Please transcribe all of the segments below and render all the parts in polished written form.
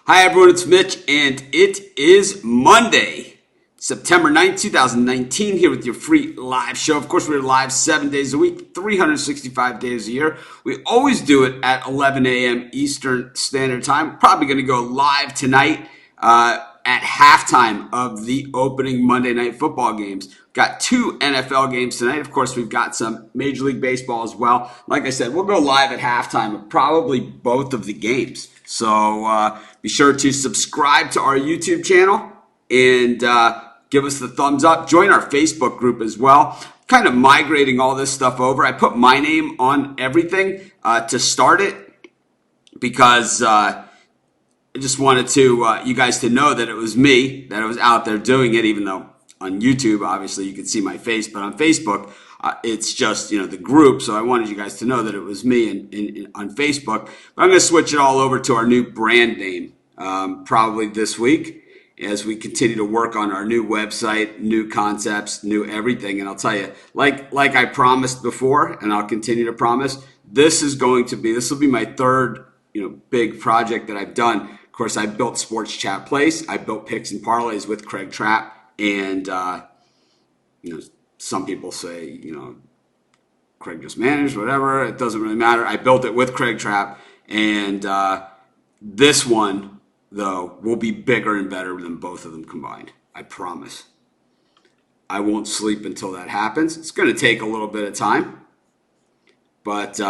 Hi everyone, it's Mitch, and it is Monday, September 9th, 2019, here with your free live show. Of course, we're live 7 days a week, 365 days a year. We always do it at 11 a.m. Eastern Standard Time. Probably going to go live tonight at halftime of the opening Monday Night Football games. Got two NFL games tonight. Of course, we've got some Major League Baseball as well. Like I said, we'll go live at halftime of probably both of the games. So be sure to subscribe to our YouTube channel and give us the thumbs up. Join our Facebook group as well. Kind of migrating all this stuff over. I put my name on everything to start it because I just wanted to you guys to know that it was me, that I was out there doing it, even though on YouTube, obviously, you can see my face. But on Facebook, it's just, the group. So I wanted you guys to know that it was me on Facebook. But I'm going to switch it all over to our new brand name probably this week as we continue to work on our new website, new concepts, new everything. And I'll tell you, like I promised before, and I'll continue to promise, this will be my third big project that I've done. Of course, I built Sports Chat Place. I built Picks and Parlays with Craig Trapp. And, some people say, Craig just managed, whatever. It doesn't really matter. I built it with Craig Trapp. And this one, though, will be bigger and better than both of them combined. I promise. I won't sleep until that happens. It's going to take a little bit of time. But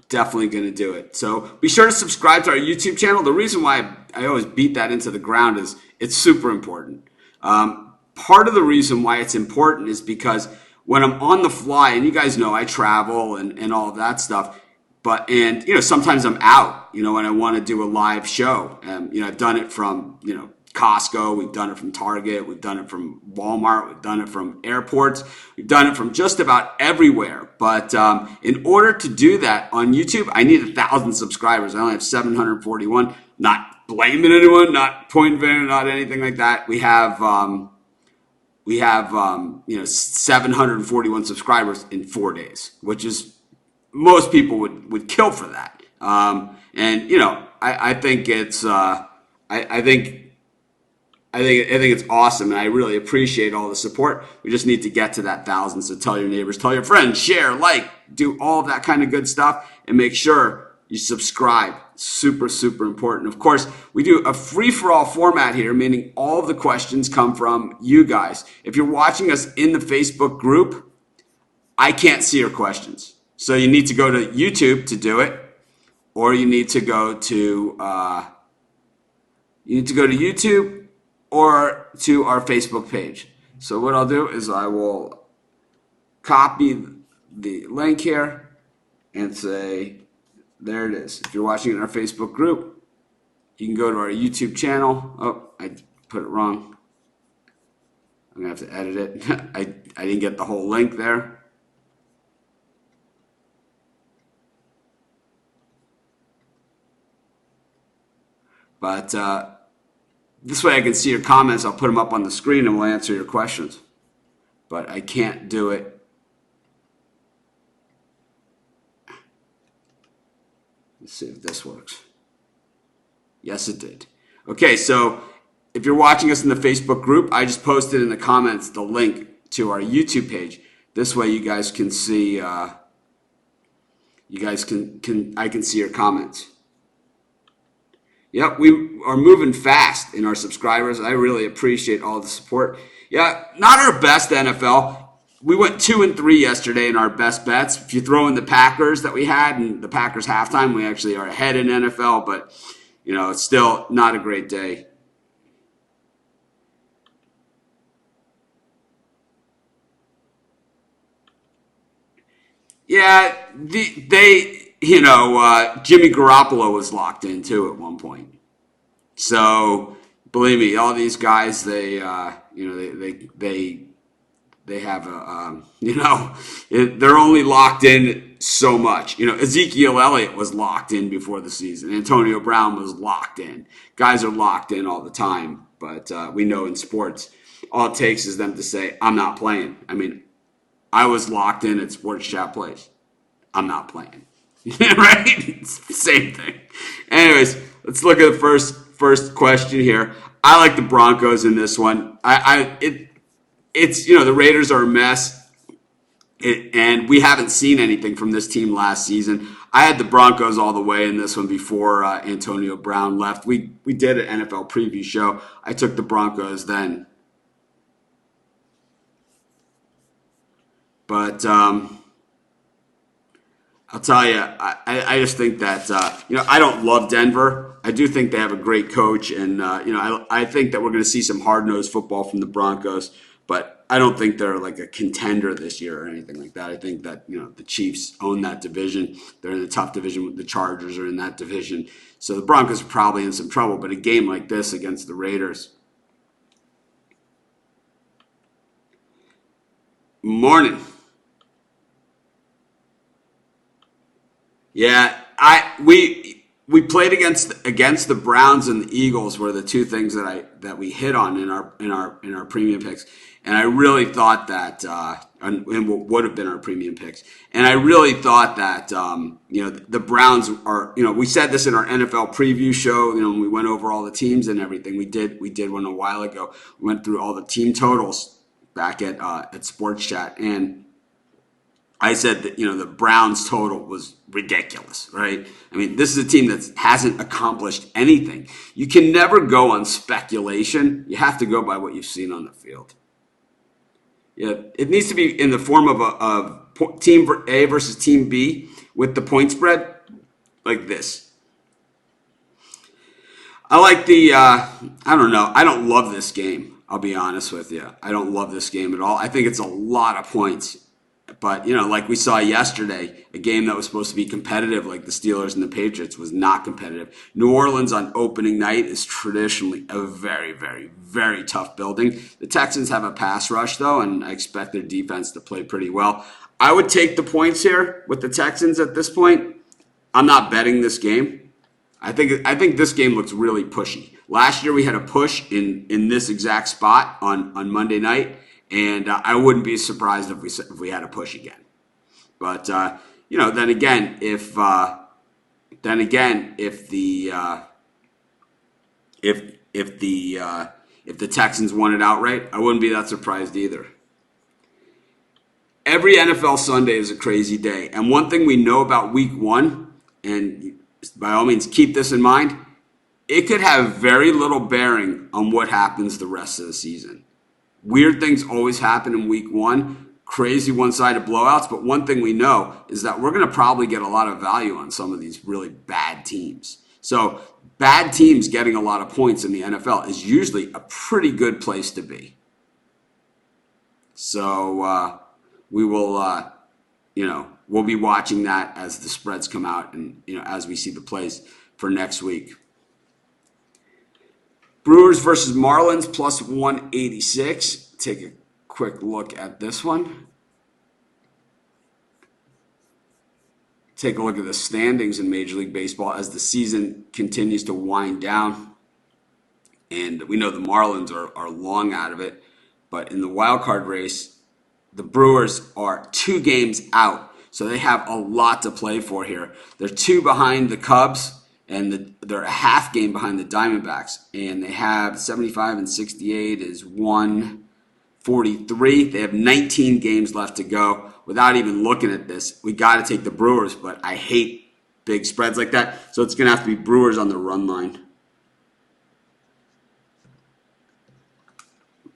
definitely going to do it. So be sure to subscribe to our YouTube channel. The reason why I always beat that into the ground is it's super important. Part of the reason why it's important is because when I'm on the fly, and you guys know I travel and all of that stuff, and sometimes I'm out, when I want to do a live show. I've done it from, Costco, we've done it from Target, we've done it from Walmart, we've done it from airports, we've done it from just about everywhere. But in order to do that on YouTube, I need 1,000 subscribers. I only have 741. Not blaming anyone, not pointing fingers, not anything like that. We have 741 subscribers in 4 days, which is most people would kill for that. I think it's I think it's awesome, and I really appreciate all the support. We just need to get to that 1,000. So tell your neighbors, tell your friends, share, do all of that kind of good stuff, and make sure you subscribe. Super, super important. Of course, we do a free-for-all format here, meaning all of the questions come from you guys. If you're watching us in the Facebook group, I can't see your questions. So you need to go to YouTube to do it, or you need to go to YouTube or to our Facebook page. So what I'll do is I will copy the link here and say, there it is. If you're watching it in our Facebook group, you can go to our YouTube channel. Oh, I put it wrong. I'm going to have to edit it. I didn't get the whole link there. But this way I can see your comments. I'll put them up on the screen and we'll answer your questions. But I can't do it. Let's see if this works. Yes, it did. Okay, so if you're watching us in the Facebook group, I just posted in the comments the link to our YouTube page. This way you guys can see, I can see your comments. Yep, we are moving fast in our subscribers. I really appreciate all the support. Yeah, not our best NFL. We went 2-3 yesterday in our best bets. If you throw in the Packers that we had and the Packers halftime, we actually are ahead in NFL, but it's still not a great day. Yeah, Jimmy Garoppolo was locked in too at one point. So believe me, all these guys, they have they're only locked in so much. Ezekiel Elliott was locked in before the season. Antonio Brown was locked in. Guys are locked in all the time. But we know in sports, all it takes is them to say, I'm not playing. I mean, I was locked in at Sports Chat Place. I'm not playing. Right? It's the same thing. Anyways, let's look at the first question here. I like the Broncos in this one. It's the Raiders are a mess. And we haven't seen anything from this team last season. I had the Broncos all the way in this one before Antonio Brown left. We did an NFL preview show. I took the Broncos then. But I'll tell you, I just think that, I don't love Denver. I do think they have a great coach. And, I think that we're going to see some hard-nosed football from the Broncos. But I don't think they're like a contender this year or anything like that. I think that, the Chiefs own that division. They're in a tough division. The Chargers are in that division. So the Broncos are probably in some trouble. But a game like this against the Raiders. Morning. Yeah, we played against the Browns and the Eagles were the two things that we hit on in our premium picks, and I really thought that and what would have been our premium picks, and I really thought that the Browns are, we said this in our NFL preview show, when we went over all the teams and everything. We did one a while ago. We went through all the team totals back at Sports Chat, and I said that, the Browns total was ridiculous, right? I mean, this is a team that hasn't accomplished anything. You can never go on speculation. You have to go by what you've seen on the field. Yeah, it needs to be in the form of team A versus team B with the point spread like this. I like I don't know. I don't love this game. I'll be honest with you. I don't love this game at all. I think it's a lot of points. But, like we saw yesterday, a game that was supposed to be competitive, like the Steelers and the Patriots, was not competitive. New Orleans on opening night is traditionally a very, very, very tough building. The Texans have a pass rush, though, and I expect their defense to play pretty well. I would take the points here with the Texans at this point. I'm not betting this game. I think this game looks really pushy. Last year we had a push in this exact spot on Monday night. And I wouldn't be surprised if we had a push again. But then again, if the Texans won it outright, I wouldn't be that surprised either. Every NFL Sunday is a crazy day, and one thing we know about Week 1, and by all means keep this in mind, it could have very little bearing on what happens the rest of the season. Weird things always happen in Week 1, crazy one-sided blowouts, but one thing we know is that we're going to probably get a lot of value on some of these really bad teams. So bad teams getting a lot of points in the NFL is usually a pretty good place to be. So we will, we'll be watching that as the spreads come out and, as we see the plays for next week. Brewers versus Marlins plus 186. Take a quick look at this one. Take a look at the standings in Major League Baseball as the season continues to wind down. And we know the Marlins are long out of it. But in the wild card race, the Brewers are 2 games out. So they have a lot to play for here. They're 2 behind the Cubs. And they're a half game behind the Diamondbacks. And they have 75 and 68 is 143. They have 19 games left to go. Without even looking at this, we got to take the Brewers, but I hate big spreads like that. So it's going to have to be Brewers on the run line.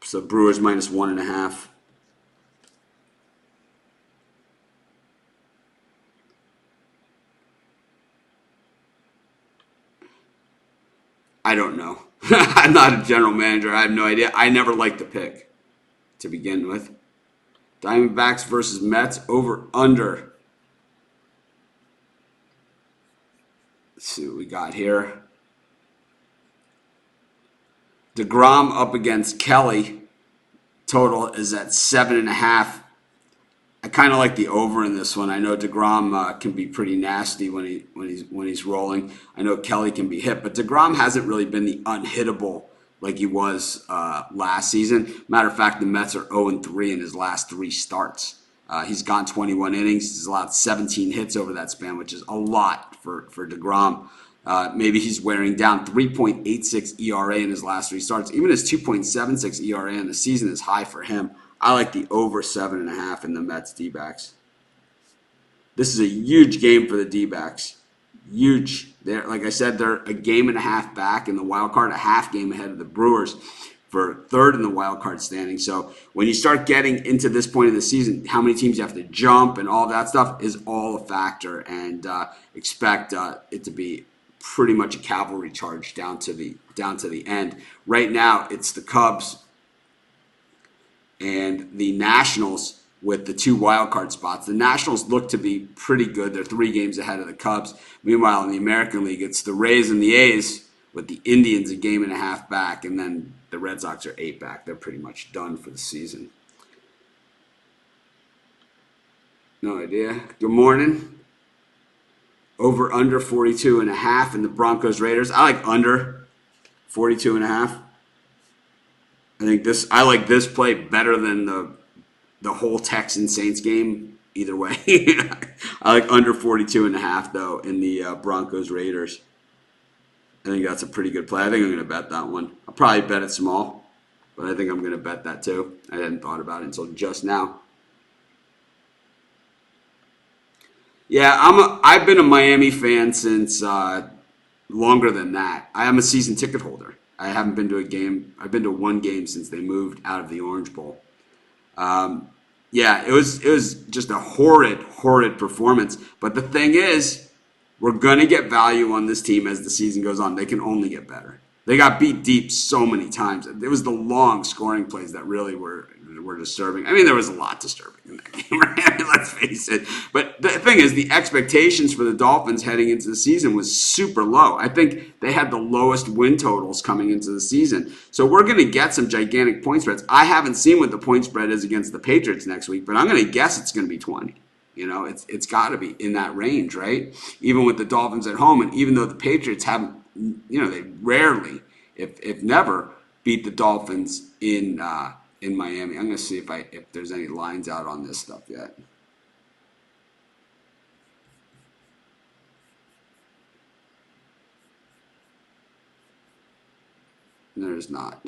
So Brewers minus 1.5. I don't know. I'm not a general manager. I have no idea. I never liked the pick to begin with. Diamondbacks versus Mets, over under. Let's see what we got here. DeGrom up against Kelly. Total is at 7.5. I kind of like the over in this one. I know DeGrom can be pretty nasty when he's rolling. I know Kelly can be hit, but DeGrom hasn't really been the unhittable like he was last season. Matter of fact, the Mets are 0-3 in his last 3 starts. He's gone 21 innings. He's allowed 17 hits over that span, which is a lot for DeGrom. Maybe he's wearing down. 3.86 ERA in his last three starts. Even his 2.76 ERA in the season is high for him. I like the over 7.5 in the Mets D-backs. This is a huge game for the D-backs. Huge. They're, like I said, they're a game and a half back in the wild card, a half game ahead of the Brewers for third in the wild card standing. So when you start getting into this point of the season, how many teams you have to jump and all that stuff is all a factor. And expect it to be pretty much a cavalry charge down to the end. Right now, it's the Cubs and the Nationals with the two wild card spots. The Nationals look to be pretty good. They're 3 games ahead of the Cubs. Meanwhile, in the American League, it's the Rays and the A's with the Indians a game and a half back, and then the Red Sox are 8 back. They're pretty much done for the season. No idea. Good morning. Over under 42.5 in the Broncos Raiders. I like under 42.5. I like this play better than the whole Texans Saints game. Either way, I like under 42.5 though in the Broncos Raiders. I think that's a pretty good play. I think I'm going to bet that one. I'll probably bet it small, but I think I'm going to bet that too. I hadn't thought about it until just now. Yeah, I've been a Miami fan since longer than that. I am a season ticket holder. I haven't been to a game. I've been to one game since they moved out of the Orange Bowl. Yeah, it was just a horrid performance. But the thing is, we're going to get value on this team as the season goes on. They can only get better. They got beat deep so many times. It was the long scoring plays that really were disturbing. I mean, there was a lot disturbing in that game, right? Let's face it. But the thing is, the expectations for the Dolphins heading into the season was super low. I think they had the lowest win totals coming into the season. So we're going to get some gigantic point spreads. I haven't seen what the point spread is against the Patriots next week, but I'm going to guess it's going to be 20. You know, it's got to be in that range, right? Even with the Dolphins at home, and even though the Patriots haven't, they rarely, if never, beat the Dolphins in Miami. I'm going to see if there's any lines out on this stuff yet. There's not.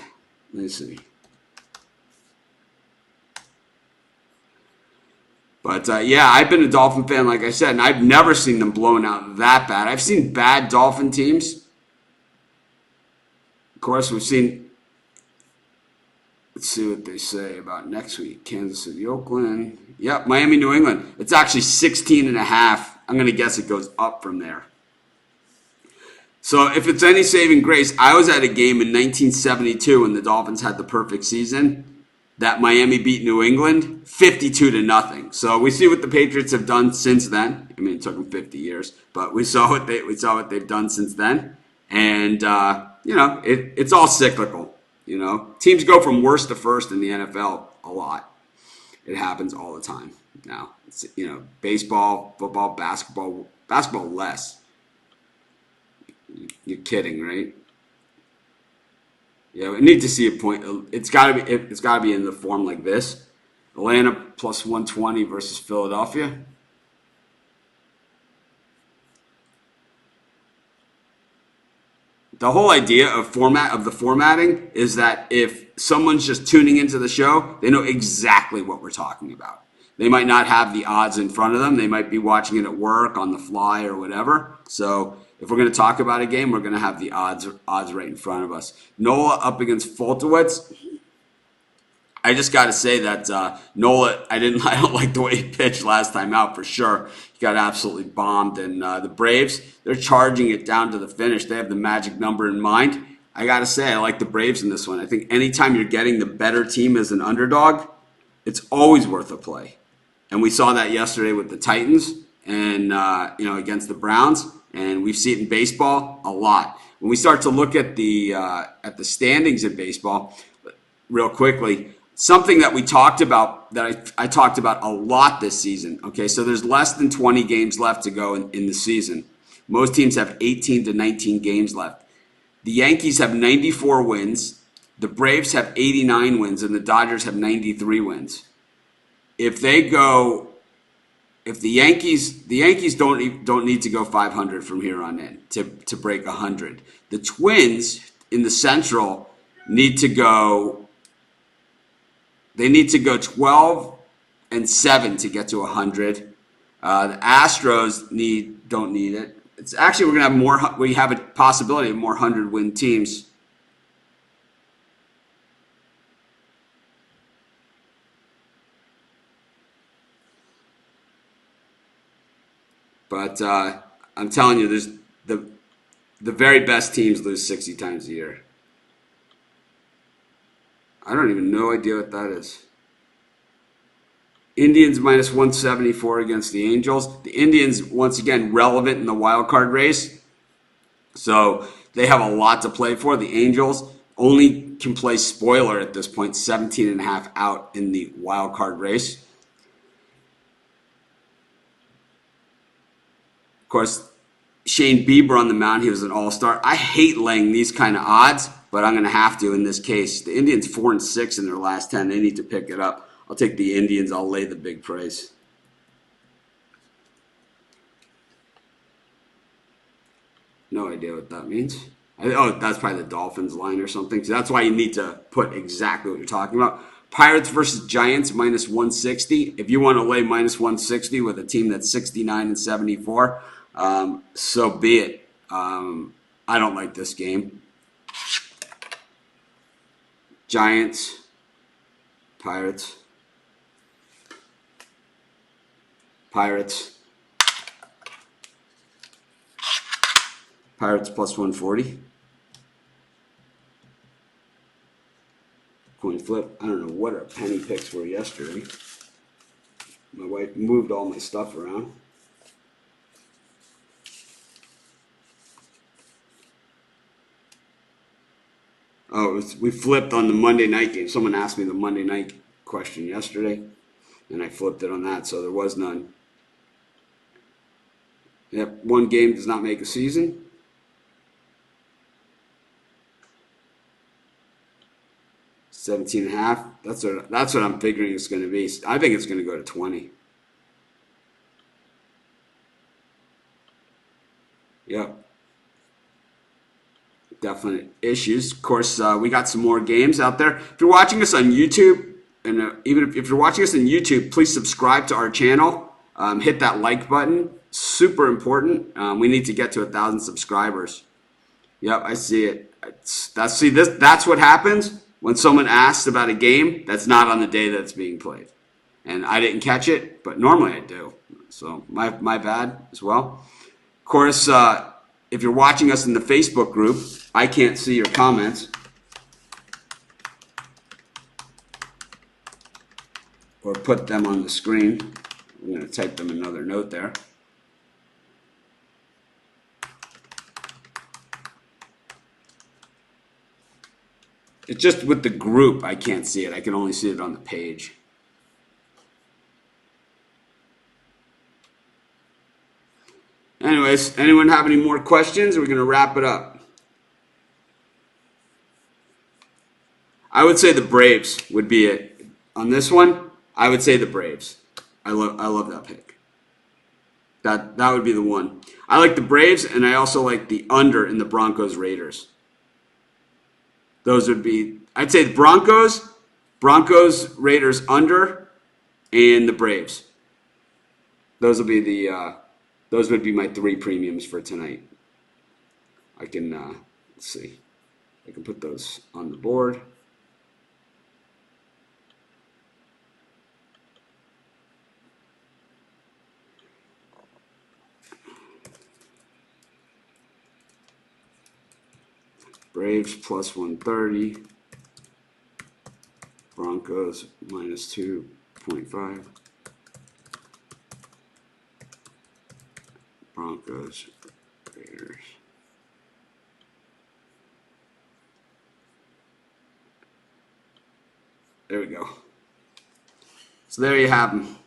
Let me see. But, yeah, I've been a Dolphin fan, like I said, and I've never seen them blown out that bad. I've seen bad Dolphin teams. Of course, we've seen, let's see what they say about next week. Kansas City, Oakland. Yep, Miami, New England. It's actually 16.5. I'm going to guess it goes up from there. So if it's any saving grace, I was at a game in 1972 when the Dolphins had the perfect season that Miami beat New England 52-0. So we see what the Patriots have done since then. I mean, it took them 50 years, but we saw what they've done since then, and it's all cyclical. Teams go from worst to first in the NFL a lot. It happens all the time now. It's, baseball, football, basketball less. You're kidding, right? Yeah, we need to see a point. It's got to be in the form like this. Atlanta plus 120 versus Philadelphia. The whole idea of the formatting is that if someone's just tuning into the show, they know exactly what we're talking about. They might not have the odds in front of them. They might be watching it at work, on the fly, or whatever. So if we're going to talk about a game, we're going to have the odds right in front of us. Nola up against Foltowitz. I just got to say that Nola, I don't like the way he pitched last time out for sure. He got absolutely bombed, and the Braves, they're charging it down to the finish. They have the magic number in mind. I got to say, I like the Braves in this one. I think anytime you're getting the better team as an underdog, it's always worth a play. And we saw that yesterday with the Titans and against the Browns, and we've seen it in baseball a lot. When we start to look at the standings in baseball, real quickly, something that we talked about, that I talked about a lot this season. Okay, so there's less than 20 games left to go in the season. Most teams have 18 to 19 games left. The Yankees have 94 wins, the Braves have 89 wins, and the Dodgers have 93 wins. If they go if the Yankees don't need to go 500 from here on in to break 100. The Twins in the Central need to go. They need to go 12-7 to get to 100. The Astros don't need it. It's actually we're gonna have more. We have a possibility of more 100-win teams. But I'm telling you, there's the very best teams lose 60 times a year. I don't even know idea what that is. Indians minus 174 against the Angels. The Indians, once again, relevant in the wild card race. So they have a lot to play for. The Angels only can play spoiler at this point, 17.5 out in the wild card race. Of course, Shane Bieber on the mound, he was an all-star. I hate laying these kind of odds, but I'm going to have to in this case. The Indians 4-6 in their last 10. They need to pick it up. I'll take the Indians. I'll lay the big price. No idea what that means. Oh, that's probably the Dolphins line or something. So that's why you need to put exactly what you're talking about. Pirates versus Giants minus 160. If you want to lay minus 160 with a team that's 69-74, so be it. I don't like this game. Giants, Pirates, Pirates plus 140. Coin flip. I don't know what our penny picks were yesterday. My wife moved all my stuff around. Oh, we flipped on the Monday night game. Someone asked me the Monday night question yesterday, and I flipped it on that, so there was none. Yep, one game does not make a season. $17.5. That's what I'm figuring it's going to be. I think it's going to go to 20. Yep. Definite issues. Of course, we got some more games out there. If you're watching us on YouTube, and even if you're watching us on YouTube, please subscribe to our channel. Hit that like button. Super important. We need to get to 1,000 subscribers. Yep, I see it. That's what happens when someone asks about a game that's not on the day that it's being played. And I didn't catch it, but normally I do. So my bad as well. Of course, if you're watching us in the Facebook group, I can't see your comments. Or put them on the screen. I'm going to type them another note there. It's just with the group, I can't see it. I can only see it on the page. Anyways, anyone have any more questions? We're going to wrap it up. I would say the Braves would be it. On this one, I would say the Braves. I love that pick. That would be the one. I like the Braves, and I also like the under in the Broncos Raiders. Those would be, I'd say the Broncos, Raiders under, and the Braves. Those would be my 3 premiums for tonight. I can, let's see. I can put those on the board. Braves plus 130. Broncos minus 2.5. Broncos, Raiders. There we go. So there you have them.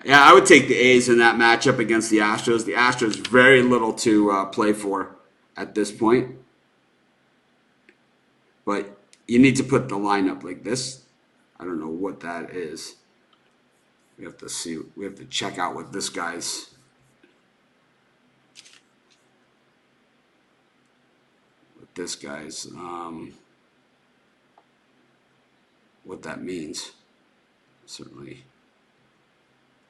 Yeah, I would take the A's in that matchup against the Astros. The Astros very little to play for at this point. But you need to put the lineup like this. I don't know what that is. We have to see. We have to check out what this guy's. What that means. Certainly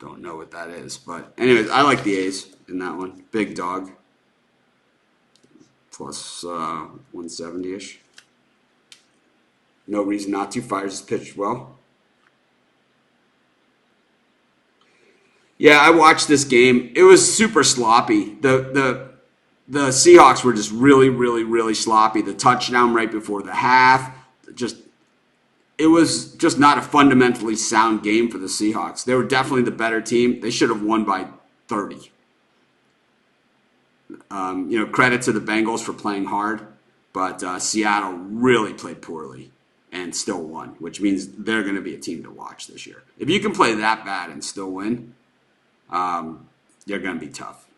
don't know what that is, but anyways, I like the A's in that one. Big dog. Plus 170-ish. No reason not to. Fires his pitch well. Yeah, I watched this game. It was super sloppy. The Seahawks were just really, really, really sloppy. The touchdown right before the half, it was just not a fundamentally sound game for the Seahawks. They were definitely the better team. They should have won by 30. Credit to the Bengals for playing hard, but Seattle really played poorly and still won, which means they're going to be a team to watch this year. If you can play that bad and still win, you're going to be tough.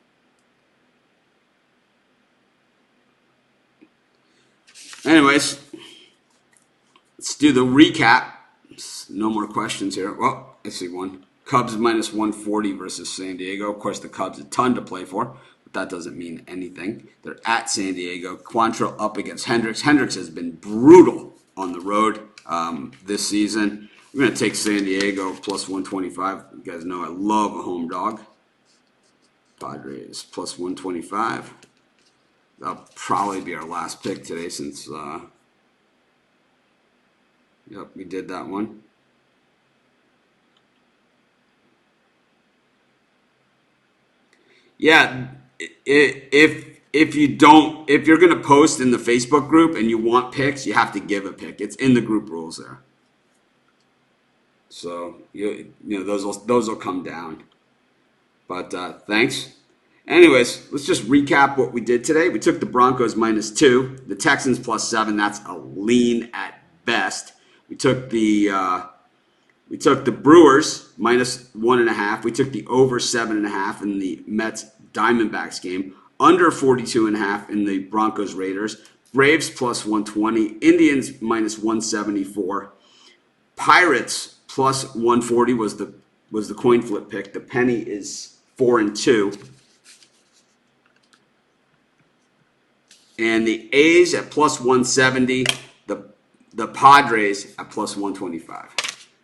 Anyways, let's do the recap. No more questions here. Well, I see one. Cubs minus 140 versus San Diego. Of course, the Cubs a ton to play for, but that doesn't mean anything. They're at San Diego. Quantrill up against Hendricks. Hendricks has been brutal on the road this season. I'm going to take San Diego plus 125. You guys know I love a home dog. Padres plus 125. That'll probably be our last pick today since, we did that one. Yeah, if you're going to post in the Facebook group and you want picks, you have to give a pick. It's in the group rules there. So, those will come down. But thanks. Anyways, let's just recap what we did today. We took the Broncos minus 2, the Texans plus 7. That's a lean at best. We took the Brewers minus 1.5. We took the over 7.5 in the Mets Diamondbacks game. Under 42.5 in the Broncos Raiders. Braves plus 120. Indians minus 174. Pirates plus 140 was the coin flip pick. The penny is 4-2. And the A's at plus 170. The Padres at plus 125.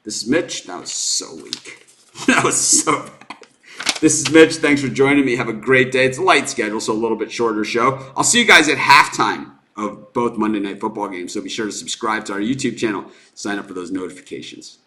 This is Mitch. That was so weak. That was so bad. This is Mitch. Thanks for joining me. Have a great day. It's a light schedule, so a little bit shorter show. I'll see you guys at halftime of both Monday Night Football games, so be sure to subscribe to our YouTube channel. Sign up for those notifications.